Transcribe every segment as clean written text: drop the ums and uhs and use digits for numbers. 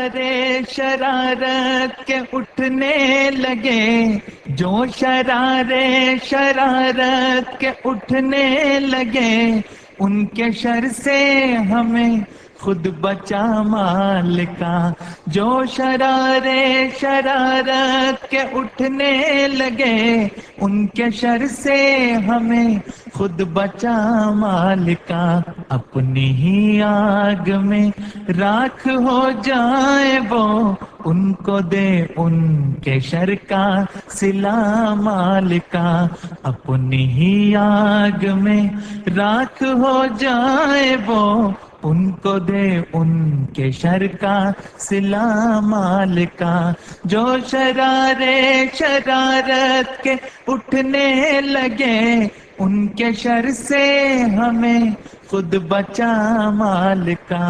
شرارے شرارت کے اٹھنے لگے، جو شرارے شرارت کے اٹھنے لگے، ان کے شر سے ہمیں خود بچا مالکا۔ جو شرارے شرارت کے اٹھنے لگے، ان کے شر سے ہمیں خود بچا مالکا۔ اپنی ہی آگ میں راکھ ہو جائے وہ، ان کو دے ان کے شر کا صلہ مالکا۔ اپنی ہی آگ میں راکھ ہو جائے وہ، ان کو دے ان کے شر کا صلہ مالکا۔ جو شرارے شرارت کے اٹھنے لگے، ان کے شر سے ہمیں خود بچا مالکا۔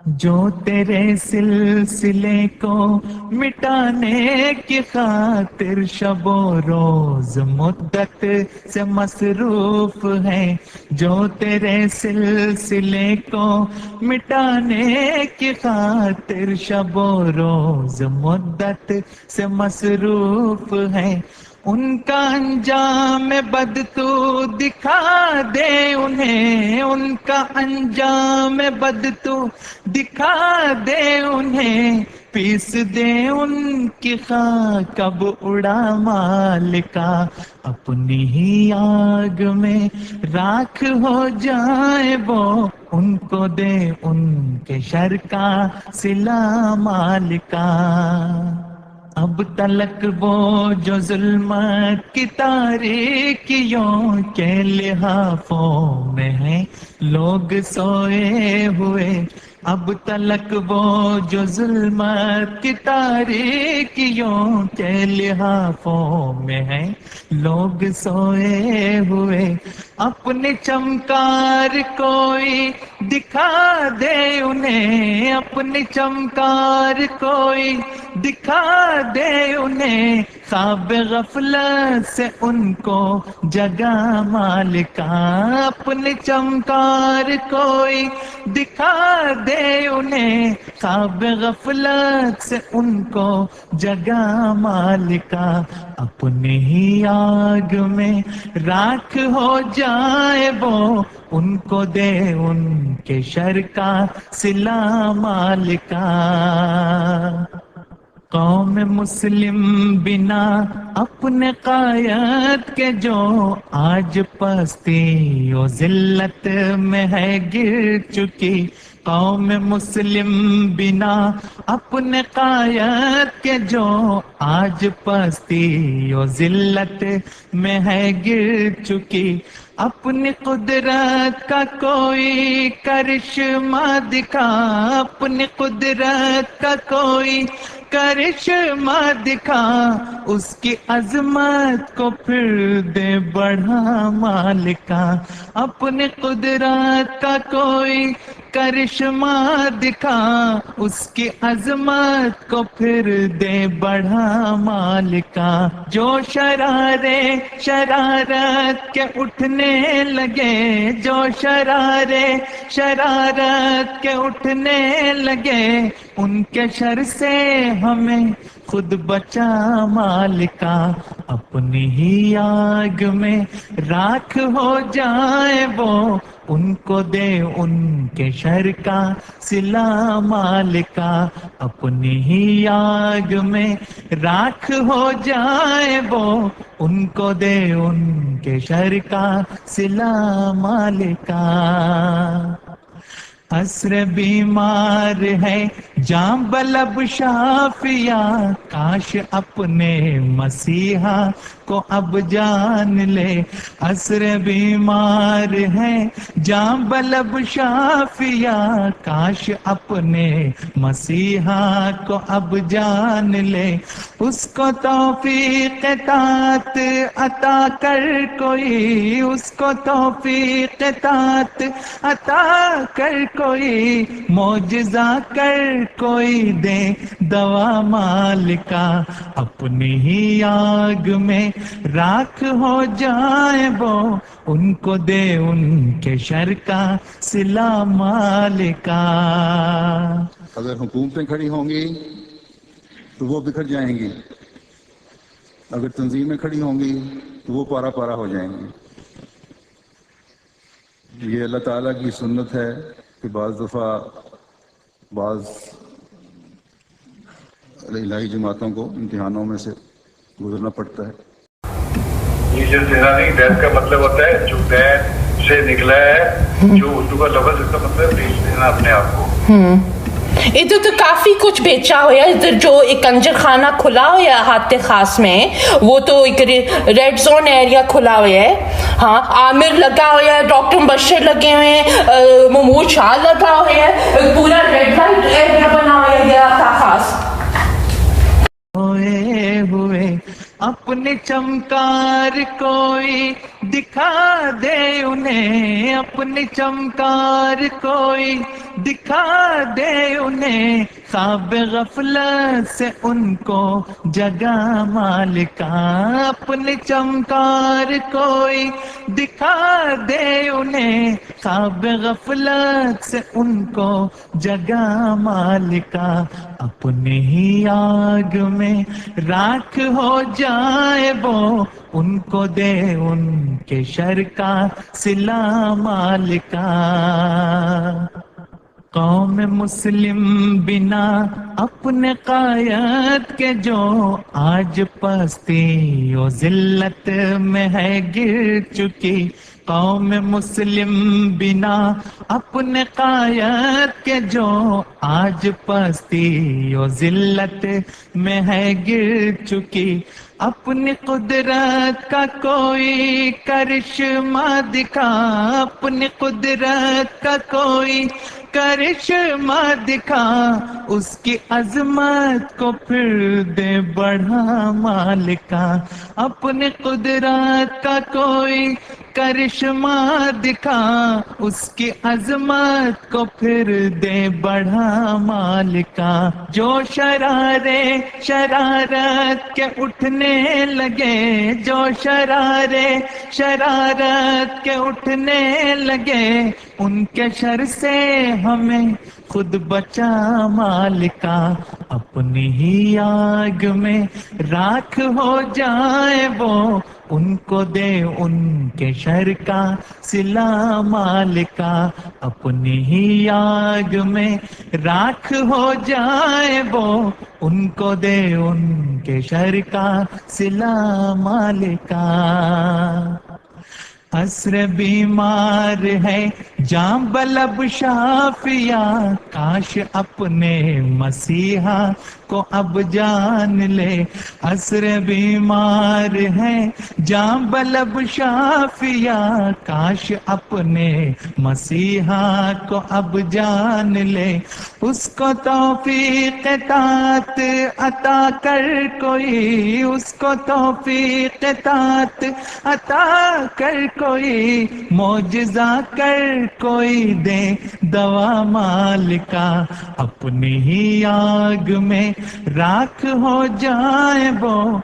جو تیرے سلسلے کو مٹانے کی خاطر شب و روز مدت سے مصروف ہے، جو تیرے سلسلے کو مٹانے کی خاطر شب و روز مدت سے مصروف ہے، ان کا انجام بد تو دکھا دے انہیں، ان کا انجام بد تو دکھا دے انہیں، پیس دے ان کی خاک اب اڑا مالکا۔ اپنی ہی آگ میں راکھ ہو جائے وہ، ان کو دے ان کے شر کا صلہ مالکا۔ اب تلک وہ جو ظلمت کی تاریکیوں کے لحافوں میں ہیں لوگ سوئے ہوئے، اب تلک وہ جو ظلمت کی تاریکیوں کے لحافوں میں ہیں لوگ سوئے ہوئے، اپنی چمکار کوئی دکھا دے انہیں، اپنی چمکار کوئی دکھا دے انہیں، خواب غفلت سے ان کو جگا مالکا۔ اپنی چمکار کوئی دکھا دے انہیں، خواب غفلت سے ان کو جگا مالکا۔ اپنی ہی آگ میں راکھ ہو جائے وہ، ان کو دے ان کے شر کا صلہ مالکا۔ قوم مسلم بنا اپنے قائد کے جو آج پستی و ذلت میں ہے گر چکی، قوم مسلم بنا اپنے قائد کے جو آج پستی و ذلت میں ہے گر چکی، اپنی قدرت کا کوئی کرشمہ دکھا، اپنی قدرت کا کوئی کرشمہ دکھا، اس کی عظمت کو پھر دے بڑھا مالکا۔ اپنی قدرت کا کوئی کرشمہ دکھا، اس کی عظمت کو پھر دے بڑھا مالکا۔ جو شرارے شرارت کے اٹھنے لگے، جو شرارے شرارت کے اٹھنے لگے، ان کے شر سے ہمیں خود بچا مالکا۔ اپنی ہی آگ میں راکھ ہو جائے وہ، ان کو دے ان کے شر کا صلہ مالکا۔ اپنی ہی آگ میں راکھ ہو جائے وہ، ان کو دے ان کے شر کا صلہ مالکا۔ عصر بیمار ہے جاں بلب شافیہ، کاش اپنے مسیحا کو اب جان لے۔ عصر بیمار ہے جاں بلب شافیہ، کاش اپنے مسیحا کو اب جان لے۔ اس کو توفیق طاعت عطا کر کوئی، اس کو توفیق طاعت عطا کر کوئی، معجزہ کر کوئی دے دوا مالکا، اپنی ہی آگ میں راکھ ہو جائیں وہ، ان کو دے ان کے شر کا صلہ مالکا۔ اگر حکومتیں کھڑی ہوں گی تو وہ بکھر جائیں گی، اگر تنظیمیں کھڑی ہوں گی تو وہ پارا پارا ہو جائیں گی۔ یہ اللہ تعالیٰ کی سنت ہے کہ بعض دفعہ بعض الہی جماعتوں کو امتحانوں میں سے گزرنا پڑتا ہے۔ نیچے دینا نہیں، دین کا مطلب ہوتا ہے جو دین سے نکلا ہے، جو اردو کا لفظ اس کا مطلب بیچ دینا اپنے آپ کو۔ ادھر تو کافی کچھ بیچا ہوا ہے، ادھر جو ایک کنجر خانہ کھلا ہوا ہے ہاتھ خاص میں، وہ تو ایک ریڈ زون ایریا کھلا ہوا ہے۔ ہاں، عامر لگا ہوا ہے، ڈاکٹر مبشر لگے ہوئے ہیں، محمود شاہ لگا ہوا ہے، پورا ریڈ لائٹ ایریا بنا ہوا ہے ہاتھ خاص۔ ہوئے ہوئے اپنے چمکار کوئی دکھا دے انہیں، اپنی چمکار کوئی دکھا دے انہیں، خواب غفلت سے ان کو جگا مالکا، اپنی چمکار کوئی دکھا دے انہیں، خواب غفلت سے ان کو جگا مالکا، اپنی ہی آگ میں راکھ ہو جائے وہ، ان کو دے ان کے شر کا صلہ مالکا۔ قوم مسلم بنا اپنے قائد کے جو آج پستی و ذلت میں ہے گر چکی، قوم مسلم بنا اپنے قائد کے جو آج پستی و ذلت میں ہے گر چکی، اپنی قدرت کا کوئی کرشمہ دکھا، اپنی قدرت کا کوئی کرشمہ دکھا، اس کی عظمت کو پھر دے بڑھا مالکا، اپنی قدرت کا کوئی کرشمہ دکھا، اس کی عظمت کو پھر دے بڑھا مالکا، جو شرارے شرارت کے اٹھنے لگے، جو شرارے شرارت کے اٹھنے لگے، ان کے شر سے ہمیں خود بچا مالکا، اپنی ہی آگ میں راکھ ہو جائے وہ، ان کو دے ان کے شر کا صلہ مالکا، اپنی ہی آگ میں راکھ ہو جائے وہ، ان کو دے ان کے شر کا صلہ مالکا۔ عصر بیمار ہے جاں بلب شافیہ، کاش اپنے مسیحا کو اب جان لے، عصر بیمار ہے جاں بلب شافیہ، کاش اپنے مسیحا کو اب جان لے، اس کو توفیق طاعت عطا کر کوئی، اس کو توفیق طاعت عطا کر کوئی، معجزہ کر کوئی دے دوا مالکا، اپنی ہی آگ میں راکھ ہو جائے وہ،